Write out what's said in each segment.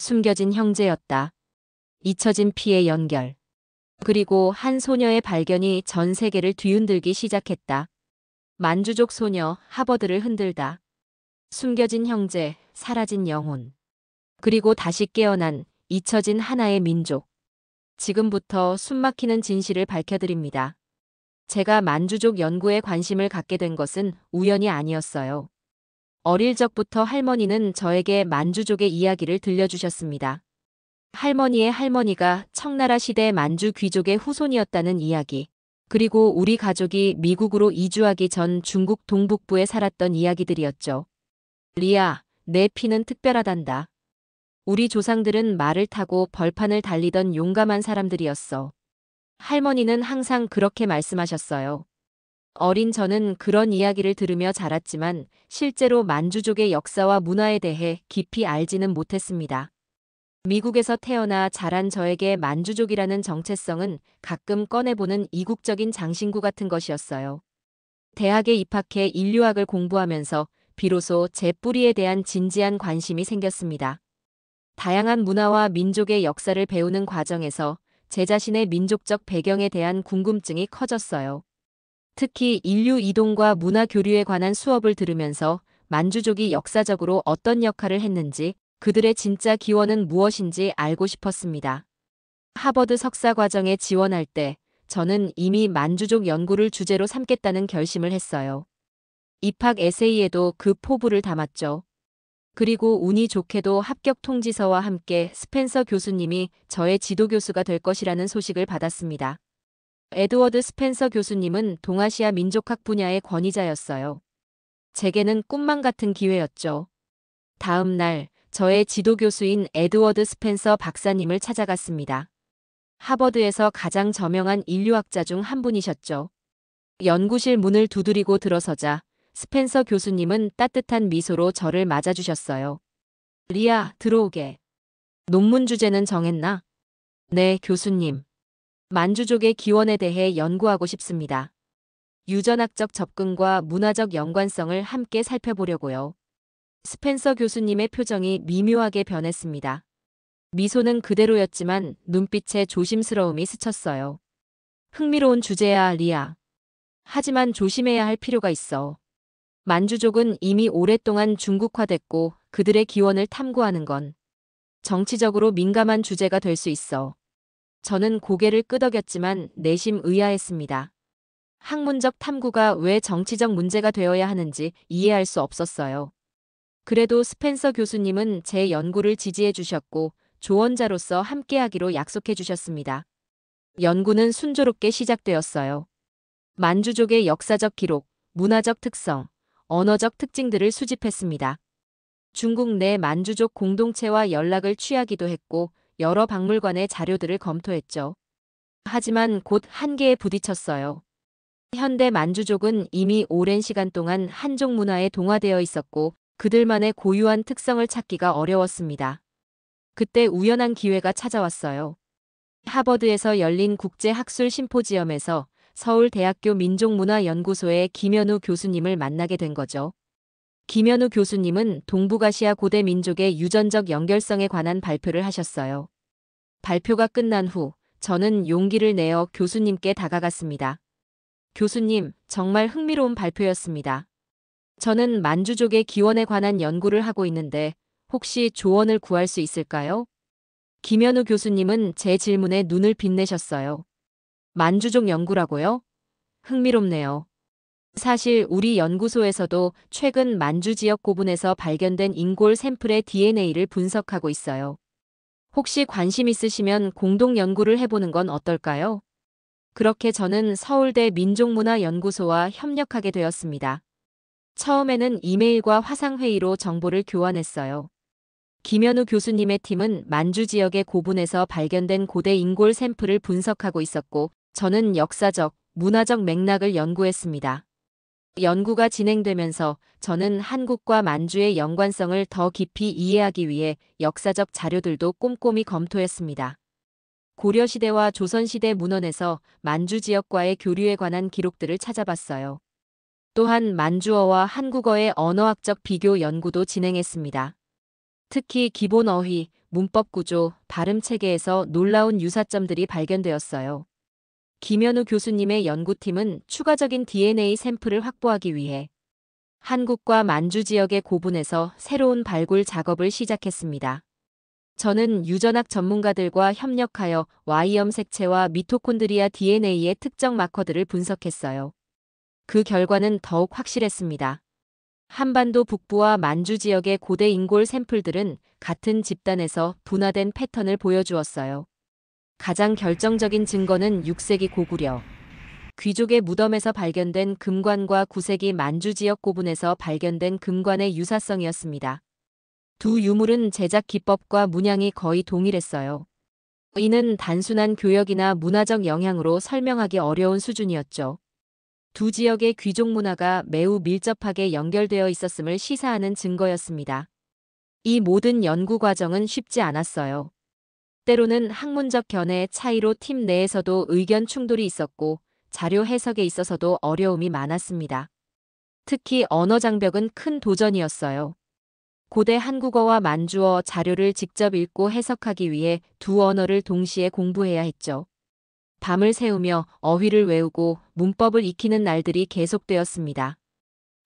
숨겨진 형제였다. 잊혀진 피의 연결. 그리고 한 소녀의 발견이 전 세계를 뒤흔들기 시작했다. 만주족 소녀 하버드를 흔들다. 숨겨진 형제, 사라진 영혼. 그리고 다시 깨어난 잊혀진 하나의 민족. 지금부터 숨막히는 진실을 밝혀드립니다. 제가 만주족 연구에 관심을 갖게 된 것은 우연이 아니었어요. 어릴 적부터 할머니는 저에게 만주족의 이야기를 들려주셨습니다. 할머니의 할머니가 청나라 시대 만주 귀족의 후손이었다는 이야기. 그리고 우리 가족이 미국으로 이주하기 전 중국 동북부에 살았던 이야기들이었죠. 리아, 내 피는 특별하단다. 우리 조상들은 말을 타고 벌판을 달리던 용감한 사람들이었어. 할머니는 항상 그렇게 말씀하셨어요. 어린 저는 그런 이야기를 들으며 자랐지만 실제로 만주족의 역사와 문화에 대해 깊이 알지는 못했습니다. 미국에서 태어나 자란 저에게 만주족이라는 정체성은 가끔 꺼내보는 이국적인 장신구 같은 것이었어요. 대학에 입학해 인류학을 공부하면서 비로소 제 뿌리에 대한 진지한 관심이 생겼습니다. 다양한 문화와 민족의 역사를 배우는 과정에서 제 자신의 민족적 배경에 대한 궁금증이 커졌어요. 특히 인류 이동과 문화 교류에 관한 수업을 들으면서 만주족이 역사적으로 어떤 역할을 했는지, 그들의 진짜 기원은 무엇인지 알고 싶었습니다. 하버드 석사 과정에 지원할 때 저는 이미 만주족 연구를 주제로 삼겠다는 결심을 했어요. 입학 에세이에도 그 포부를 담았죠. 그리고 운이 좋게도 합격 통지서와 함께 스펜서 교수님이 저의 지도교수가 될 것이라는 소식을 받았습니다. 에드워드 스펜서 교수님은 동아시아 민족학 분야의 권위자였어요. 제게는 꿈만 같은 기회였죠. 다음 날 저의 지도교수인 에드워드 스펜서 박사님을 찾아갔습니다. 하버드에서 가장 저명한 인류학자 중 한 분이셨죠. 연구실 문을 두드리고 들어서자 스펜서 교수님은 따뜻한 미소로 저를 맞아주셨어요. 리아, 들어오게. 논문 주제는 정했나? 네, 교수님. 만주족의 기원에 대해 연구하고 싶습니다. 유전학적 접근과 문화적 연관성을 함께 살펴보려고요. 스펜서 교수님의 표정이 미묘하게 변했습니다. 미소는 그대로였지만 눈빛에 조심스러움이 스쳤어요. 흥미로운 주제야, 리아. 하지만 조심해야 할 필요가 있어. 만주족은 이미 오랫동안 중국화됐고 그들의 기원을 탐구하는 건 정치적으로 민감한 주제가 될 수 있어. 저는 고개를 끄덕였지만 내심 의아했습니다. 학문적 탐구가 왜 정치적 문제가 되어야 하는지 이해할 수 없었어요. 그래도 스펜서 교수님은 제 연구를 지지해 주셨고 조언자로서 함께하기로 약속해 주셨습니다. 연구는 순조롭게 시작되었어요. 만주족의 역사적 기록, 문화적 특성, 언어적 특징들을 수집했습니다. 중국 내 만주족 공동체와 연락을 취하기도 했고 여러 박물관의 자료들을 검토했죠. 하지만 곧 한계에 부딪혔어요. 현대 만주족은 이미 오랜 시간 동안 한족 문화에 동화되어 있었고 그들만의 고유한 특성을 찾기가 어려웠습니다. 그때 우연한 기회가 찾아왔어요. 하버드에서 열린 국제학술 심포지엄에서 서울대학교 민족문화연구소의 김현우 교수님을 만나게 된 거죠. 김현우 교수님은 동북아시아 고대 민족의 유전적 연결성에 관한 발표를 하셨어요. 발표가 끝난 후 저는 용기를 내어 교수님께 다가갔습니다. 교수님, 정말 흥미로운 발표였습니다. 저는 만주족의 기원에 관한 연구를 하고 있는데 혹시 조언을 구할 수 있을까요? 김현우 교수님은 제 질문에 눈을 빛내셨어요. 만주족 연구라고요? 흥미롭네요. 사실 우리 연구소에서도 최근 만주 지역 고분에서 발견된 인골 샘플의 DNA를 분석하고 있어요. 혹시 관심 있으시면 공동 연구를 해보는 건 어떨까요? 그렇게 저는 서울대 민족문화연구소와 협력하게 되었습니다. 처음에는 이메일과 화상회의로 정보를 교환했어요. 김현우 교수님의 팀은 만주 지역의 고분에서 발견된 고대 인골 샘플을 분석하고 있었고 저는 역사적, 문화적 맥락을 연구했습니다. 연구가 진행되면서 저는 한국과 만주의 연관성을 더 깊이 이해하기 위해 역사적 자료들도 꼼꼼히 검토했습니다. 고려시대와 조선시대 문헌에서 만주 지역과의 교류에 관한 기록들을 찾아봤어요. 또한 만주어와 한국어의 언어학적 비교 연구도 진행했습니다. 특히 기본 어휘, 문법 구조, 발음 체계에서 놀라운 유사점들이 발견되었어요. 김현우 교수님의 연구팀은 추가적인 DNA 샘플을 확보하기 위해 한국과 만주 지역의 고분에서 새로운 발굴 작업을 시작했습니다. 저는 유전학 전문가들과 협력하여 Y염 색채와 미토콘드리아 DNA의 특정 마커들을 분석했어요. 그 결과는 더욱 확실했습니다. 한반도 북부와 만주 지역의 고대 인골 샘플들은 같은 집단에서 분화된 패턴을 보여주었어요. 가장 결정적인 증거는 6세기 고구려 귀족의 무덤에서 발견된 금관과 9세기 만주 지역 고분에서 발견된 금관의 유사성이었습니다. 두 유물은 제작 기법과 문양이 거의 동일했어요. 이는 단순한 교역이나 문화적 영향으로 설명하기 어려운 수준이었죠. 두 지역의 귀족 문화가 매우 밀접하게 연결되어 있었음을 시사하는 증거였습니다. 이 모든 연구 과정은 쉽지 않았어요. 때로는 학문적 견해의 차이로 팀 내에서도 의견 충돌이 있었고 자료 해석에 있어서도 어려움이 많았습니다. 특히 언어 장벽은 큰 도전이었어요. 고대 한국어와 만주어 자료를 직접 읽고 해석하기 위해 두 언어를 동시에 공부해야 했죠. 밤을 새우며 어휘를 외우고 문법을 익히는 날들이 계속되었습니다.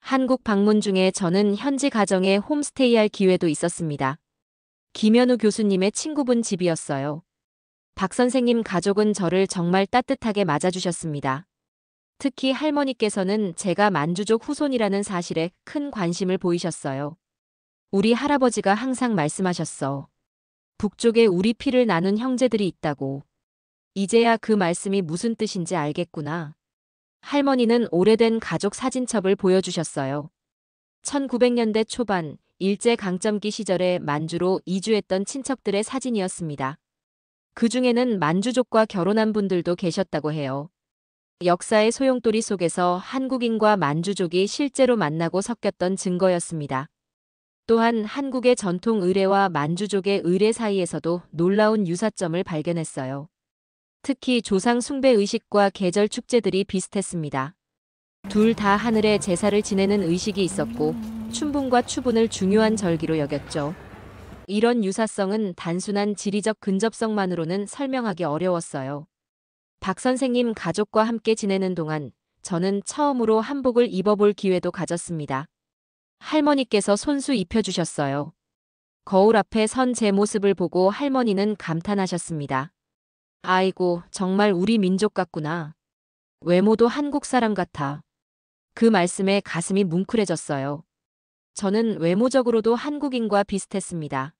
한국 방문 중에 저는 현지 가정에 홈스테이할 기회도 있었습니다. 김현우 교수님의 친구분 집이었어요. 박 선생님 가족은 저를 정말 따뜻하게 맞아주셨습니다. 특히 할머니께서는 제가 만주족 후손이라는 사실에 큰 관심을 보이셨어요. 우리 할아버지가 항상 말씀하셨어. 북쪽에 우리 피를 나눈 형제들이 있다고. 이제야 그 말씀이 무슨 뜻인지 알겠구나. 할머니는 오래된 가족 사진첩을 보여주셨어요. 1900년대 초반 일제강점기 시절에 만주로 이주했던 친척들의 사진이었습니다. 그 중에는 만주족과 결혼한 분들도 계셨다고 해요. 역사의 소용돌이 속에서 한국인과 만주족이 실제로 만나고 섞였던 증거였습니다. 또한 한국의 전통 의례와 만주족의 의례 사이에서도 놀라운 유사점을 발견했어요. 특히 조상 숭배 의식과 계절 축제들이 비슷했습니다. 둘 다 하늘에 제사를 지내는 의식이 있었고 춘분과 추분을 중요한 절기로 여겼죠. 이런 유사성은 단순한 지리적 근접성만으로는 설명하기 어려웠어요. 박 선생님 가족과 함께 지내는 동안 저는 처음으로 한복을 입어볼 기회도 가졌습니다. 할머니께서 손수 입혀주셨어요. 거울 앞에 선 제 모습을 보고 할머니는 감탄하셨습니다. 아이고, 정말 우리 민족 같구나. 외모도 한국 사람 같아. 그 말씀에 가슴이 뭉클해졌어요. 저는 외모적으로도 한국인과 비슷했습니다.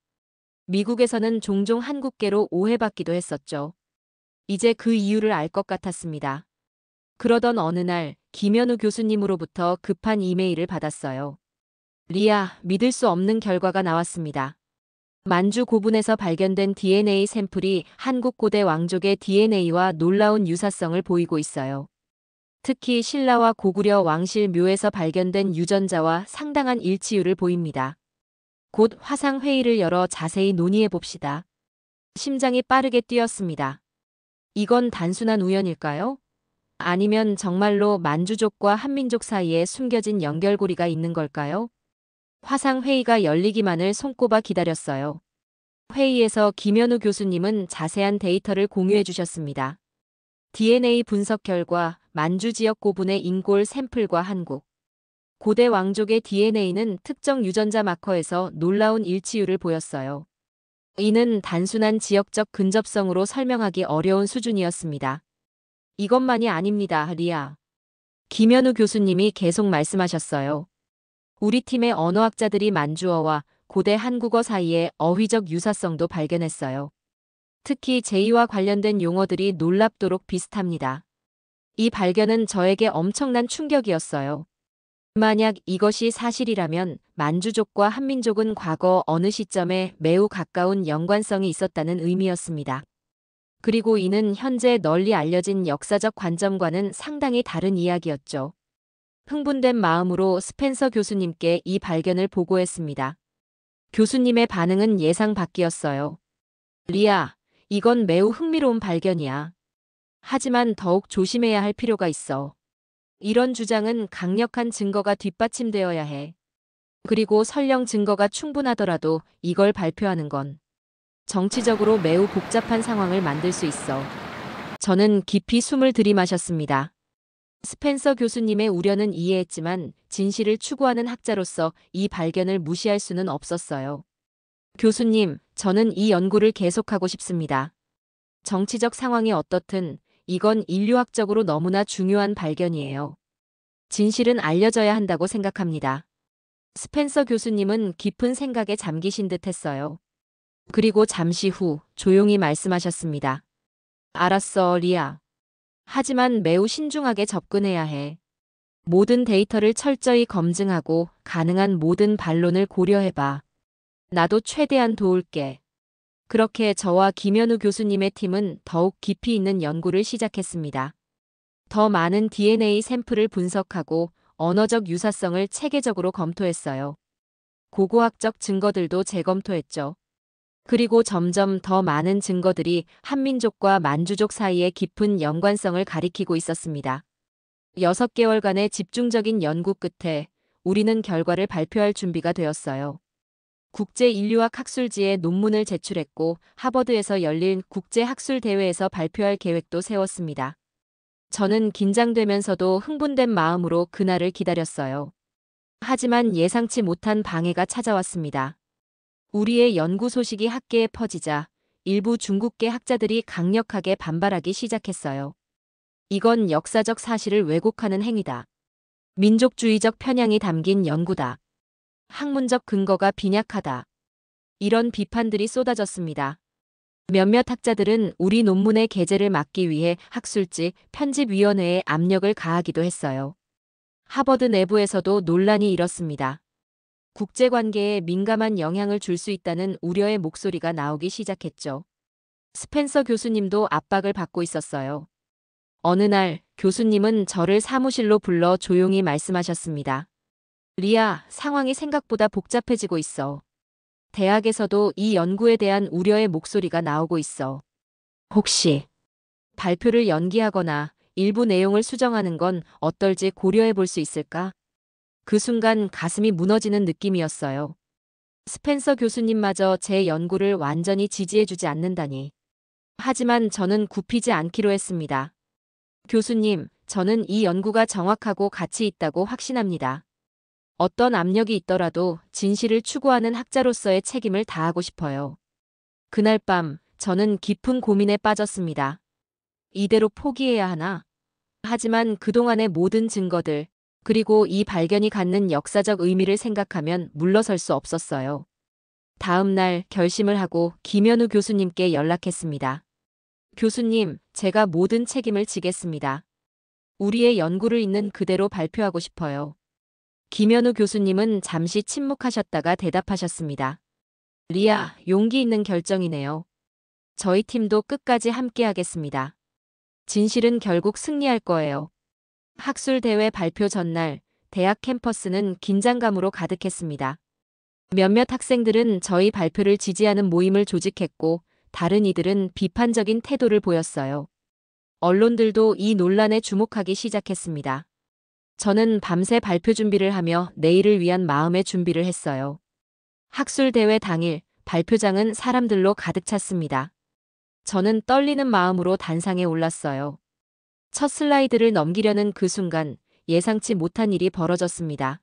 미국에서는 종종 한국계로 오해받기도 했었죠. 이제 그 이유를 알 것 같았습니다. 그러던 어느 날 김현우 교수님으로부터 급한 이메일을 받았어요. 리아, 믿을 수 없는 결과가 나왔습니다. 만주 고분에서 발견된 DNA 샘플이 한국 고대 왕족의 DNA와 놀라운 유사성을 보이고 있어요. 특히 신라와 고구려 왕실 묘에서 발견된 유전자와 상당한 일치율을 보입니다. 곧 화상 회의를 열어 자세히 논의해 봅시다. 심장이 빠르게 뛰었습니다. 이건 단순한 우연일까요? 아니면 정말로 만주족과 한민족 사이에 숨겨진 연결고리가 있는 걸까요? 화상 회의가 열리기만을 손꼽아 기다렸어요. 회의에서 김현우 교수님은 자세한 데이터를 공유해 주셨습니다. DNA 분석 결과 만주 지역 고분의 인골 샘플과 한국 고대 왕족의 DNA는 특정 유전자 마커에서 놀라운 일치율을 보였어요. 이는 단순한 지역적 근접성으로 설명하기 어려운 수준이었습니다. 이것만이 아닙니다, 리아. 김현우 교수님이 계속 말씀하셨어요. 우리 팀의 언어학자들이 만주어와 고대 한국어 사이에 어휘적 유사성도 발견했어요. 특히 제2와 관련된 용어들이 놀랍도록 비슷합니다. 이 발견은 저에게 엄청난 충격이었어요. 만약 이것이 사실이라면 만주족과 한민족은 과거 어느 시점에 매우 가까운 연관성이 있었다는 의미였습니다. 그리고 이는 현재 널리 알려진 역사적 관점과는 상당히 다른 이야기였죠. 흥분된 마음으로 스펜서 교수님께 이 발견을 보고했습니다. 교수님의 반응은 예상 밖이었어요. 리아, 이건 매우 흥미로운 발견이야. 하지만 더욱 조심해야 할 필요가 있어. 이런 주장은 강력한 증거가 뒷받침되어야 해. 그리고 설령 증거가 충분하더라도 이걸 발표하는 건 정치적으로 매우 복잡한 상황을 만들 수 있어. 저는 깊이 숨을 들이마셨습니다. 스펜서 교수님의 우려는 이해했지만 진실을 추구하는 학자로서 이 발견을 무시할 수는 없었어요. 교수님, 저는 이 연구를 계속하고 싶습니다. 정치적 상황이 어떻든 이건 인류학적으로 너무나 중요한 발견이에요. 진실은 알려져야 한다고 생각합니다. 스펜서 교수님은 깊은 생각에 잠기신 듯 했어요. 그리고 잠시 후 조용히 말씀하셨습니다. 알았어, 리아. 하지만 매우 신중하게 접근해야 해. 모든 데이터를 철저히 검증하고 가능한 모든 반론을 고려해봐. 나도 최대한 도울게. 그렇게 저와 김현우 교수님의 팀은 더욱 깊이 있는 연구를 시작했습니다. 더 많은 DNA 샘플을 분석하고 언어적 유사성을 체계적으로 검토했어요. 고고학적 증거들도 재검토했죠. 그리고 점점 더 많은 증거들이 한민족과 만주족 사이의 깊은 연관성을 가리키고 있었습니다. 6개월간의 집중적인 연구 끝에 우리는 결과를 발표할 준비가 되었어요. 국제인류학 학술지에 논문을 제출했고 하버드에서 열린 국제학술대회에서 발표할 계획도 세웠습니다. 저는 긴장되면서도 흥분된 마음으로 그날을 기다렸어요. 하지만 예상치 못한 방해가 찾아왔습니다. 우리의 연구 소식이 학계에 퍼지자 일부 중국계 학자들이 강력하게 반발하기 시작했어요. 이건 역사적 사실을 왜곡하는 행위다. 민족주의적 편향이 담긴 연구다. 학문적 근거가 빈약하다. 이런 비판들이 쏟아졌습니다. 몇몇 학자들은 우리 논문의 게재를 막기 위해 학술지 편집위원회에 압력을 가하기도 했어요. 하버드 내부에서도 논란이 일었습니다. 국제관계에 민감한 영향을 줄 수 있다는 우려의 목소리가 나오기 시작했죠. 스펜서 교수님도 압박을 받고 있었어요. 어느 날 교수님은 저를 사무실로 불러 조용히 말씀하셨습니다. 리아, 상황이 생각보다 복잡해지고 있어. 대학에서도 이 연구에 대한 우려의 목소리가 나오고 있어. 혹시 발표를 연기하거나 일부 내용을 수정하는 건 어떨지 고려해 볼 수 있을까? 그 순간 가슴이 무너지는 느낌이었어요. 스펜서 교수님마저 제 연구를 완전히 지지해주지 않는다니. 하지만 저는 굽히지 않기로 했습니다. 교수님, 저는 이 연구가 정확하고 가치 있다고 확신합니다. 어떤 압력이 있더라도 진실을 추구하는 학자로서의 책임을 다하고 싶어요. 그날 밤 저는 깊은 고민에 빠졌습니다. 이대로 포기해야 하나? 하지만 그동안의 모든 증거들, 그리고 이 발견이 갖는 역사적 의미를 생각하면 물러설 수 없었어요. 다음 날 결심을 하고 김현우 교수님께 연락했습니다. 교수님, 제가 모든 책임을 지겠습니다. 우리의 연구를 있는 그대로 발표하고 싶어요. 김현우 교수님은 잠시 침묵하셨다가 대답하셨습니다. 리아, 용기 있는 결정이네요. 저희 팀도 끝까지 함께하겠습니다. 진실은 결국 승리할 거예요. 학술대회 발표 전날 대학 캠퍼스는 긴장감으로 가득했습니다. 몇몇 학생들은 저희 발표를 지지하는 모임을 조직했고 다른 이들은 비판적인 태도를 보였어요. 언론들도 이 논란에 주목하기 시작했습니다. 저는 밤새 발표 준비를 하며 내일을 위한 마음의 준비를 했어요. 학술대회 당일 발표장은 사람들로 가득 찼습니다. 저는 떨리는 마음으로 단상에 올랐어요. 첫 슬라이드를 넘기려는 그 순간 예상치 못한 일이 벌어졌습니다.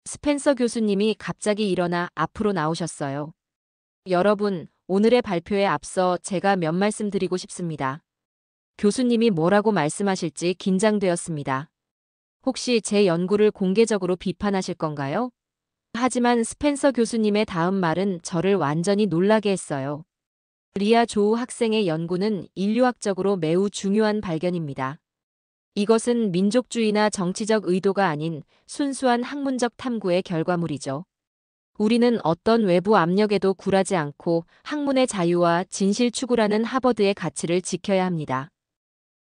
스펜서 교수님이 갑자기 일어나 앞으로 나오셨어요. 여러분, 오늘의 발표에 앞서 제가 몇 말씀 드리고 싶습니다. 교수님이 뭐라고 말씀하실지 긴장되었습니다. 혹시 제 연구를 공개적으로 비판하실 건가요? 하지만 스펜서 교수님의 다음 말은 저를 완전히 놀라게 했어요. 리아 조우 학생의 연구는 인류학적으로 매우 중요한 발견입니다. 이것은 민족주의나 정치적 의도가 아닌 순수한 학문적 탐구의 결과물이죠. 우리는 어떤 외부 압력에도 굴하지 않고 학문의 자유와 진실 추구라는 하버드의 가치를 지켜야 합니다.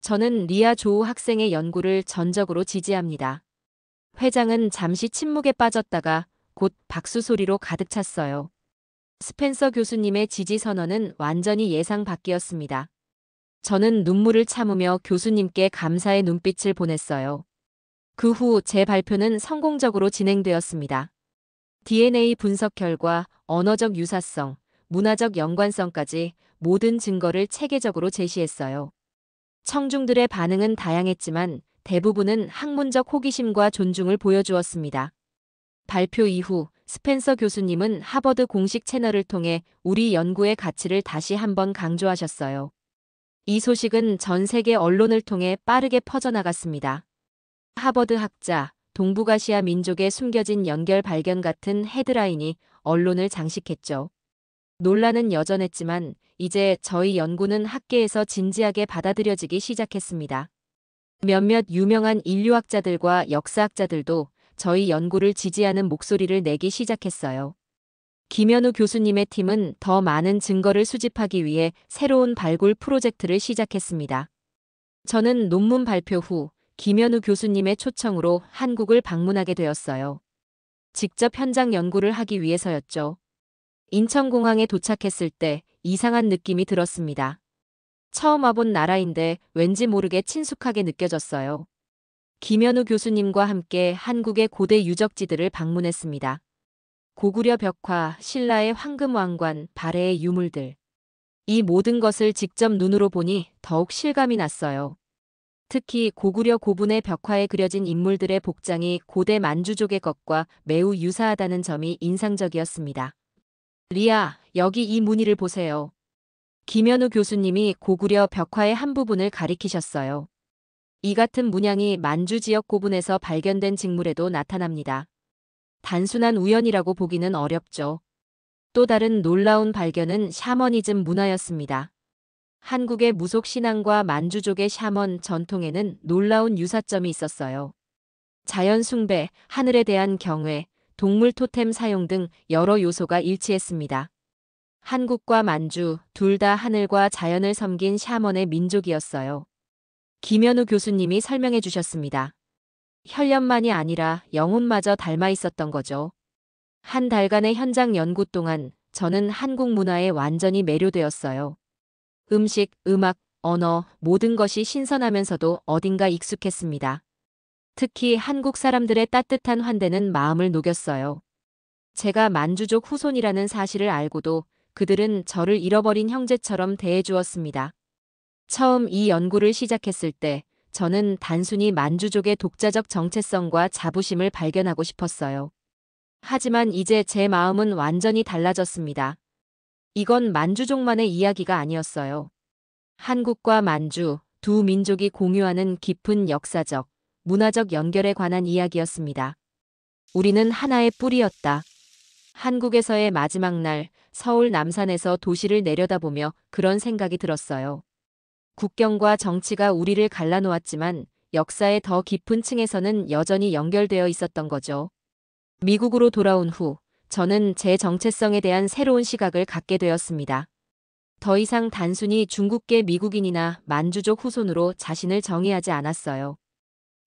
저는 리아 조우 학생의 연구를 전적으로 지지합니다. 회장은 잠시 침묵에 빠졌다가 곧 박수 소리로 가득 찼어요. 스펜서 교수님의 지지 선언은 완전히 예상 밖이었습니다. 저는 눈물을 참으며 교수님께 감사의 눈빛을 보냈어요. 그 후 제 발표는 성공적으로 진행되었습니다. DNA 분석 결과, 언어적 유사성, 문화적 연관성까지 모든 증거를 체계적으로 제시했어요. 청중들의 반응은 다양했지만 대부분은 학문적 호기심과 존중을 보여주었습니다. 발표 이후 스펜서 교수님은 하버드 공식 채널을 통해 우리 연구의 가치를 다시 한번 강조하셨어요. 이 소식은 전 세계 언론을 통해 빠르게 퍼져나갔습니다. 하버드 학자, 동북아시아 민족의 숨겨진 연결 발견 같은 헤드라인이 언론을 장식했죠. 논란은 여전했지만 이제 저희 연구는 학계에서 진지하게 받아들여지기 시작했습니다. 몇몇 유명한 인류학자들과 역사학자들도 저희 연구를 지지하는 목소리를 내기 시작했어요. 김현우 교수님의 팀은 더 많은 증거를 수집하기 위해 새로운 발굴 프로젝트를 시작했습니다. 저는 논문 발표 후 김현우 교수님의 초청으로 한국을 방문하게 되었어요. 직접 현장 연구를 하기 위해서였죠. 인천공항에 도착했을 때 이상한 느낌이 들었습니다. 처음 와본 나라인데 왠지 모르게 친숙하게 느껴졌어요. 김현우 교수님과 함께 한국의 고대 유적지들을 방문했습니다. 고구려 벽화, 신라의 황금왕관, 발해의 유물들. 이 모든 것을 직접 눈으로 보니 더욱 실감이 났어요. 특히 고구려 고분의 벽화에 그려진 인물들의 복장이 고대 만주족의 것과 매우 유사하다는 점이 인상적이었습니다. 리아, 여기 이 무늬를 보세요. 김현우 교수님이 고구려 벽화의 한 부분을 가리키셨어요. 이 같은 문양이 만주 지역 고분에서 발견된 직물에도 나타납니다. 단순한 우연이라고 보기는 어렵죠. 또 다른 놀라운 발견은 샤머니즘 문화였습니다. 한국의 무속 신앙과 만주족의 샤먼 전통에는 놀라운 유사점이 있었어요. 자연 숭배, 하늘에 대한 경외, 동물 토템 사용 등 여러 요소가 일치했습니다. 한국과 만주 둘 다 하늘과 자연을 섬긴 샤먼의 민족이었어요. 김현우 교수님이 설명해 주셨습니다. 혈연만이 아니라 영혼마저 닮아 있었던 거죠. 한 달간의 현장 연구 동안 저는 한국 문화에 완전히 매료되었어요. 음식, 음악, 언어, 모든 것이 신선하면서도 어딘가 익숙했습니다. 특히 한국 사람들의 따뜻한 환대는 마음을 녹였어요. 제가 만주족 후손이라는 사실을 알고도 그들은 저를 잃어버린 형제처럼 대해주었습니다. 처음 이 연구를 시작했을 때 저는 단순히 만주족의 독자적 정체성과 자부심을 발견하고 싶었어요. 하지만 이제 제 마음은 완전히 달라졌습니다. 이건 만주족만의 이야기가 아니었어요. 한국과 만주 두 민족이 공유하는 깊은 역사적, 문화적 연결에 관한 이야기였습니다. 우리는 하나의 뿌리였다. 한국에서의 마지막 날 서울 남산에서 도시를 내려다보며 그런 생각이 들었어요. 국경과 정치가 우리를 갈라놓았지만 역사의 더 깊은 층에서는 여전히 연결되어 있었던 거죠. 미국으로 돌아온 후 저는 제 정체성에 대한 새로운 시각을 갖게 되었습니다. 더 이상 단순히 중국계 미국인이나 만주족 후손으로 자신을 정의하지 않았어요.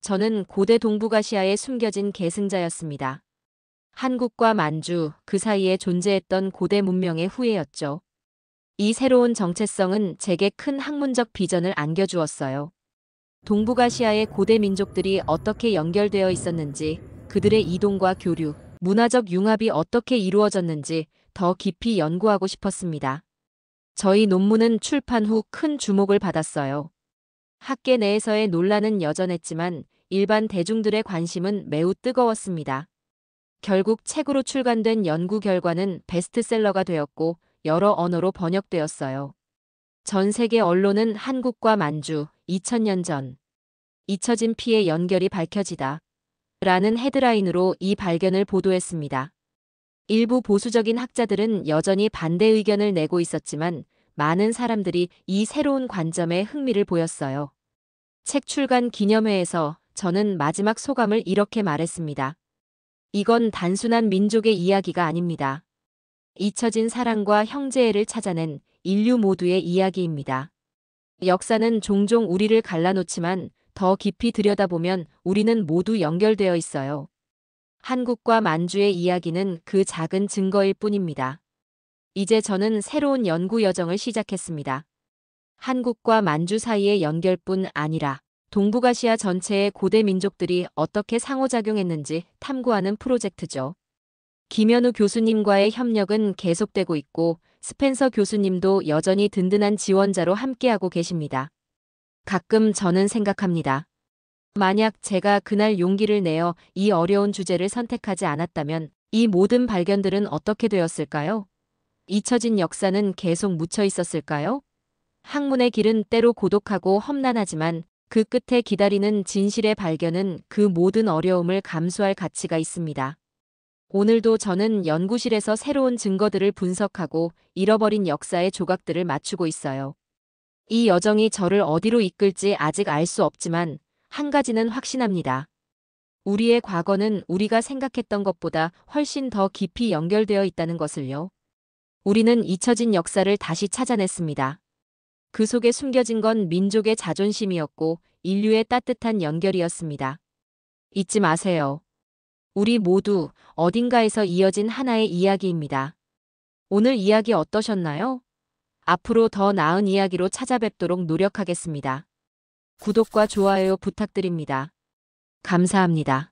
저는 고대 동북아시아에 숨겨진 계승자였습니다. 한국과 만주 그 사이에 존재했던 고대 문명의 후예였죠. 이 새로운 정체성은 제게 큰 학문적 비전을 안겨주었어요. 동북아시아의 고대 민족들이 어떻게 연결되어 있었는지, 그들의 이동과 교류, 문화적 융합이 어떻게 이루어졌는지 더 깊이 연구하고 싶었습니다. 저희 논문은 출판 후 큰 주목을 받았어요. 학계 내에서의 논란은 여전했지만 일반 대중들의 관심은 매우 뜨거웠습니다. 결국 책으로 출간된 연구 결과는 베스트셀러가 되었고 여러 언어로 번역되었어요. 전 세계 언론은 한국과 만주 2000년 전 잊혀진 피의 연결이 밝혀지다 라는 헤드라인으로 이 발견을 보도했습니다. 일부 보수적인 학자들은 여전히 반대 의견을 내고 있었지만 많은 사람들이 이 새로운 관점에 흥미를 보였어요. 책 출간 기념회에서 저는 마지막 소감을 이렇게 말했습니다. 이건 단순한 민족의 이야기가 아닙니다. 잊혀진 사랑과 형제애를 찾아낸 인류 모두의 이야기입니다. 역사는 종종 우리를 갈라놓지만 더 깊이 들여다보면 우리는 모두 연결되어 있어요. 한국과 만주의 이야기는 그 작은 증거일 뿐입니다. 이제 저는 새로운 연구 여정을 시작했습니다. 한국과 만주 사이의 연결뿐 아니라 동북아시아 전체의 고대 민족들이 어떻게 상호작용했는지 탐구하는 프로젝트죠. 김현우 교수님과의 협력은 계속되고 있고 스펜서 교수님도 여전히 든든한 지원자로 함께하고 계십니다. 가끔 저는 생각합니다. 만약 제가 그날 용기를 내어 이 어려운 주제를 선택하지 않았다면 이 모든 발견들은 어떻게 되었을까요? 잊혀진 역사는 계속 묻혀 있었을까요? 학문의 길은 때로 고독하고 험난하지만 그 끝에 기다리는 진실의 발견은 그 모든 어려움을 감수할 가치가 있습니다. 오늘도 저는 연구실에서 새로운 증거들을 분석하고 잃어버린 역사의 조각들을 맞추고 있어요. 이 여정이 저를 어디로 이끌지 아직 알 수 없지만 한 가지는 확신합니다. 우리의 과거는 우리가 생각했던 것보다 훨씬 더 깊이 연결되어 있다는 것을요. 우리는 잊혀진 역사를 다시 찾아냈습니다. 그 속에 숨겨진 건 민족의 자존심이었고 인류의 따뜻한 연결이었습니다. 잊지 마세요. 우리 모두 어딘가에서 이어진 하나의 이야기입니다. 오늘 이야기 어떠셨나요? 앞으로 더 나은 이야기로 찾아뵙도록 노력하겠습니다. 구독과 좋아요 부탁드립니다. 감사합니다.